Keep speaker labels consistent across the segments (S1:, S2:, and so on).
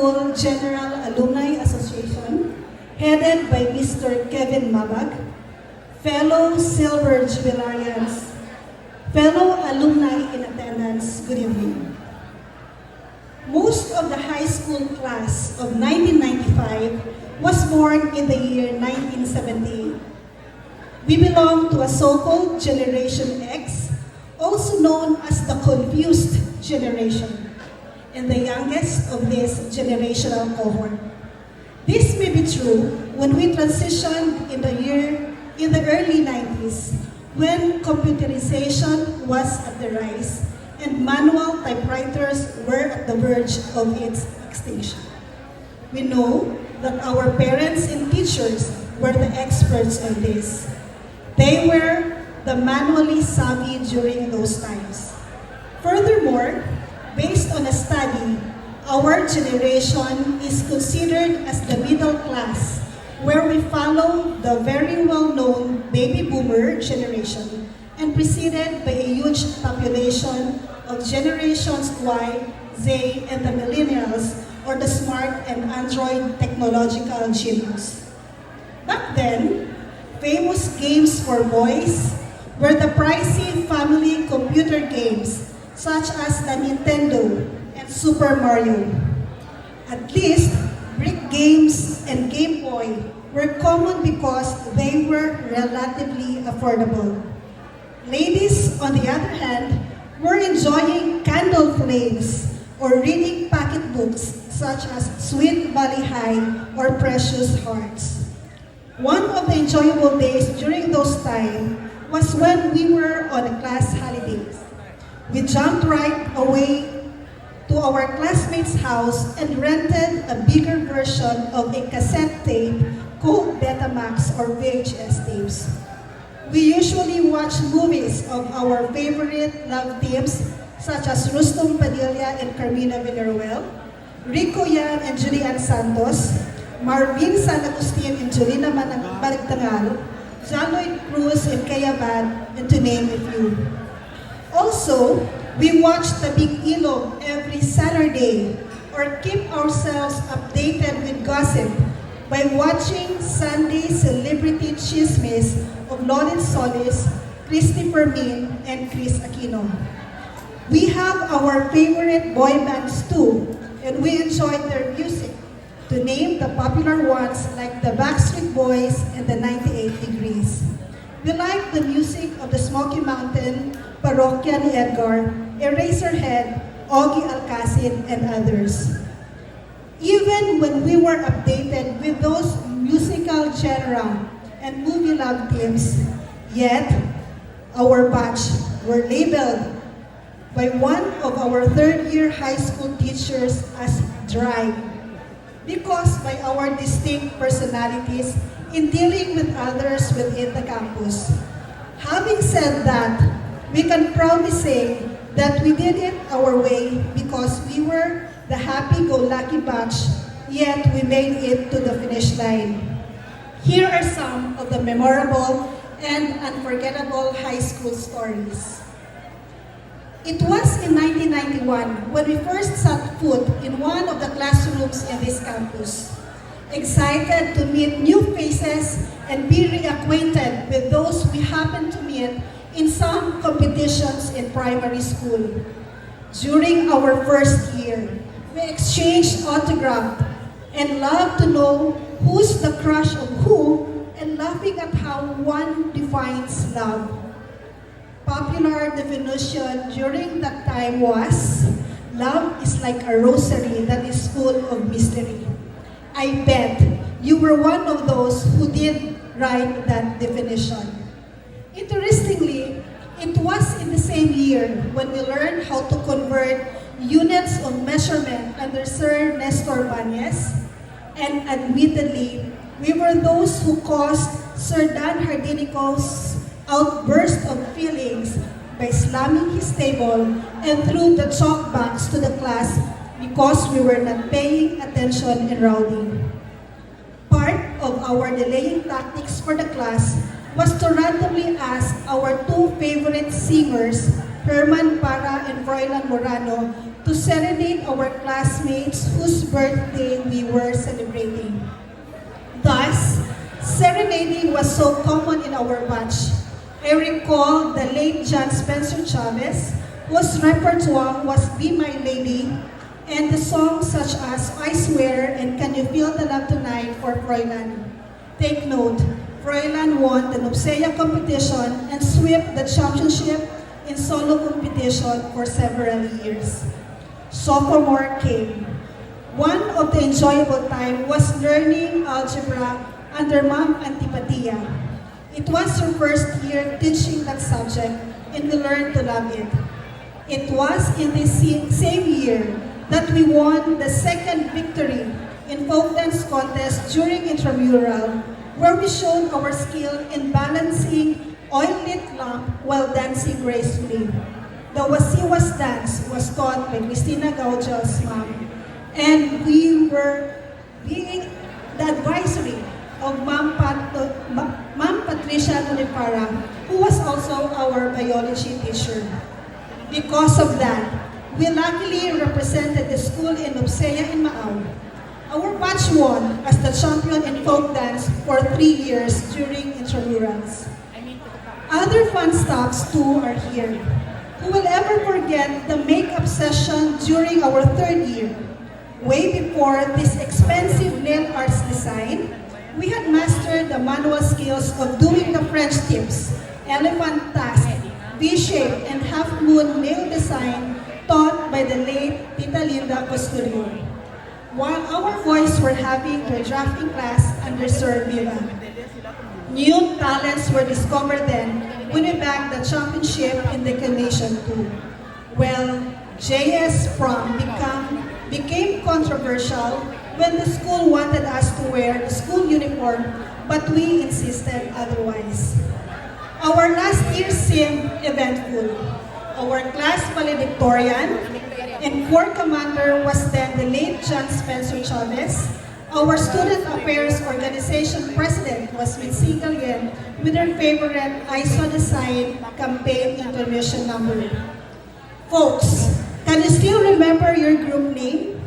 S1: General Alumni Association, headed by Mr. Kevin Mabag, fellow Silver Jubilarians, fellow alumni in attendance, good evening. Most of the high school class of 1995 was born in the year 1978. We belong to a so-called Generation X, also known as the confused generation, and the youngest of this generational cohort. This may be true when we transitioned in the early 90s, when computerization was at the rise and manual typewriters were at the verge of its extinction. We know that our parents and teachers were the experts on this. They were the manually savvy during those times. Furthermore, based on a study, our generation is considered as the middle class, where we follow the very well-known baby boomer generation and preceded by a huge population of generations Y, Z, and the millennials, or the smart and Android technological genius. Back then, famous games for boys were the pricey family computer games such as the Nintendo and Super Mario. At least, brick games and Game Boy were common because they were relatively affordable. Ladies, on the other hand, were enjoying candle flames or reading pocket books such as Sweet Valley High or Precious Hearts. One of the enjoyable days during those times was when we were on class holidays. We jumped right away to our classmate's house and rented a bigger version of a cassette tape called Betamax or VHS tapes. We usually watch movies of our favorite love teams such as Rustom Padilla and Carmina Villaruel, Rico Yan and Julian Santos, Marvin San Agustin and Julina Managtangal, John Lloyd Cruz and Kaya Bad, and to name a few. Also, we watch the Big Ilog every Saturday or keep ourselves updated with gossip by watching Sunday Celebrity Chismes of Lawrence Solis, Christy Fermin, and Chris Aquino. We have our favorite boy bands too, and we enjoy their music. To name the popular ones like the Backstreet Boys and the 98 Degrees. We like the music of the Smoky Mountain, Parokya ni Edgar, Eraserhead, Augie Alcacid, and others. Even when we were updated with those musical genre and movie love teams, yet our batch were labeled by one of our third-year high school teachers as dry because by our distinct personalities in dealing with others within the campus. Having said that, we can proudly say that we did it our way because we were the happy-go-lucky batch, yet we made it to the finish line. Here are some of the memorable and unforgettable high school stories. It was in 1991 when we first set foot in one of the classrooms in this campus. Excited to meet new faces and be reacquainted with those we happened to meet in some competitions in primary school. During our first year, we exchanged autographs and loved to know who's the crush of who and laughing at how one defines love. Popular definition during that time was, love is like a rosary that is full of mystery. I bet you were one of those who did write that definition. Interestingly, it was in the same year when we learned how to convert units of measurement under Sir Nestor Bañez, and admittedly, we were those who caused Sir Dan Hardinico's outburst of feelings by slamming his table and threw the chalk box to the class because we were not paying attention and rowdy. Part of our delaying tactics for the class was to randomly ask our two favorite singers, Herman Para and Froilan Morano, to to serenade our classmates whose birthday we were celebrating. Thus, serenading was so common in our batch. I recall the late John Spencer Chavez, whose repertoire was Be My Lady, and the songs such as I Swear and Can You Feel the Love Tonight for Froilan. Take note, Froilan won the Nupsea competition and swept the championship in solo competition for several years. Sophomore came. One of the enjoyable time was learning algebra under Ma'am Antipatia. It was her first year teaching that subject and we learned to love it. It was in this same year that we won the second victory in folk dance contest during intramural, where we showed our skill in balancing oil-lit lamp while dancing gracefully. The wasiwas dance was taught by Cristina Gaudios, ma'am, and we were being the advisory of Ma'am Patricia Nunipara, who was also our biology teacher. Because of that, we luckily represented the school in Nupsea in Maaw. Our batch won as the champion in folk dance for 3 years during intramurals. Other fun stops too are here. Who will ever forget the makeup session during our 3rd year? Way before this expensive nail arts design, we had mastered the manual skills of doing the French tips, elephant tusk, V-shape, and half-moon nail design taught by the late Tita Linda Costurio. While our boys were having their drafting class under Sir Viva. New talents were discovered then, winning back the championship in declamation too. Well, JS prom became controversial when the school wanted us to wear the school uniform, but we insisted otherwise. Our last year seemed eventful. Our class valedictorian and corps commander was then the late John Spencer Chavez. Our student affairs organization president was Mitzi Galien with her favorite I Saw the Sign campaign intermission number. Folks, can you still remember your group name?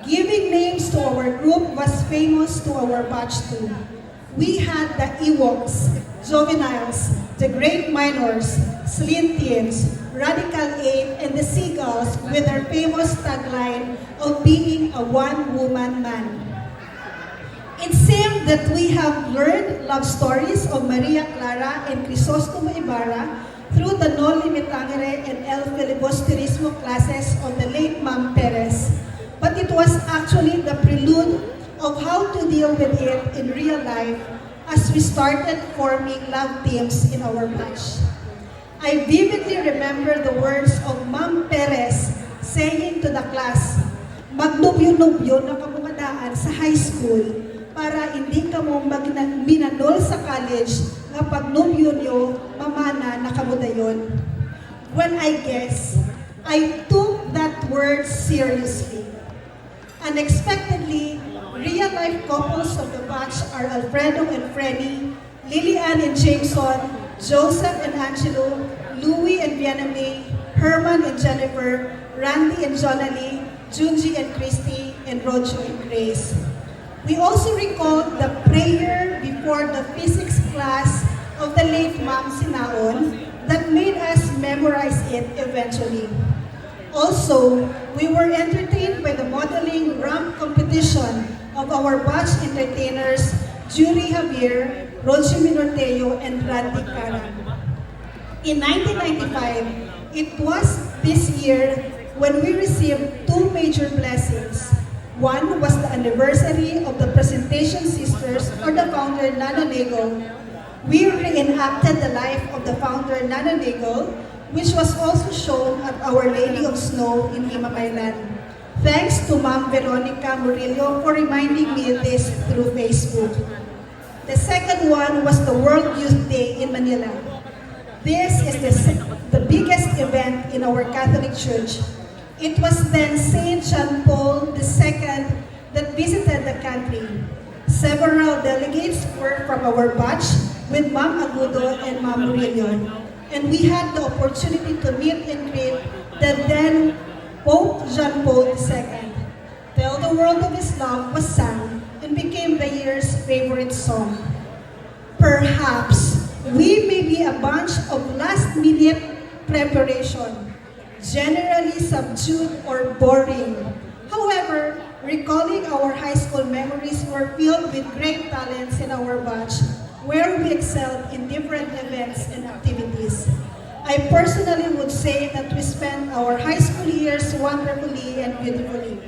S1: Giving names to our group was famous to our batch too. We had the Ewoks, Juveniles, the Great Minors, Slintians, Radical 8, and the Seagulls with their famous tagline of being a one-woman man. It seemed that we have learned love stories of Maria Clara and Crisostomo Ibarra through the No Limitangere and El Filibusterismo classes of the late Ma'am Perez. But it was actually the prelude of how to deal with it in real life as we started forming love teams in our batch. I vividly remember the words of Ma'am Perez saying to the class, magnubyo-nubyo na kamumadaan sa high school para hindi ka mo minanol sa college nga pagnubyo nyo mamana na kamudayon. When I guess, I took that word seriously. Unexpectedly, real-life couples of the batch are Alfredo and Frenny, Lilian and Jameson, Joseph and Angelo, Louie and Vianame, Herman and Jennifer, Randy and Jonalie, Junji and Christy, and Rojo and Grace. We also recall the prayer before the physics class of the late Ma'am Sinaon that made us memorize it eventually. Also, we were entertained by the modeling ramp competition of our batch entertainers, Julie Javier, Roger Minorteo, and Randy Karan. In 1995, it was this year when we received 2 major blessings. One was the anniversary of the Presentation Sisters or the founder Nana Nagle. We reenacted the life of the founder Nana Nagle, which was also shown at Our Lady of Snow in Himamaylan. Thanks to Ma'am Veronica Murillo for reminding me this through Facebook. The second one was the World Youth Day in Manila. This is the biggest event in our Catholic Church. It was then St. John Paul II that visited the country. Several delegates were from our batch with Ma'am Agudo and Ma'am Murillo. And we had the opportunity to meet and greet the then Pope John Paul II, Tell the World of His Love was sung and became the year's favorite song. Perhaps we may be a bunch of last-minute preparation, generally subdued or boring. However, recalling our high school memories were filled with great talents in our batch, where we excelled in different events and activities. I personally would say that we spent our high school years wonderfully and beautifully.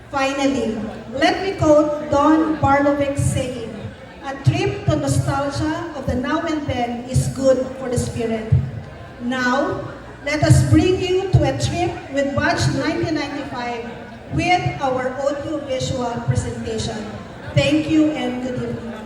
S1: Finally, let me quote Don Barlovic's saying, "A trip to nostalgia of the now and then is good for the spirit." Now, let us bring you to a trip with Batch 1995 with our audio-visual presentation. Thank you and good evening.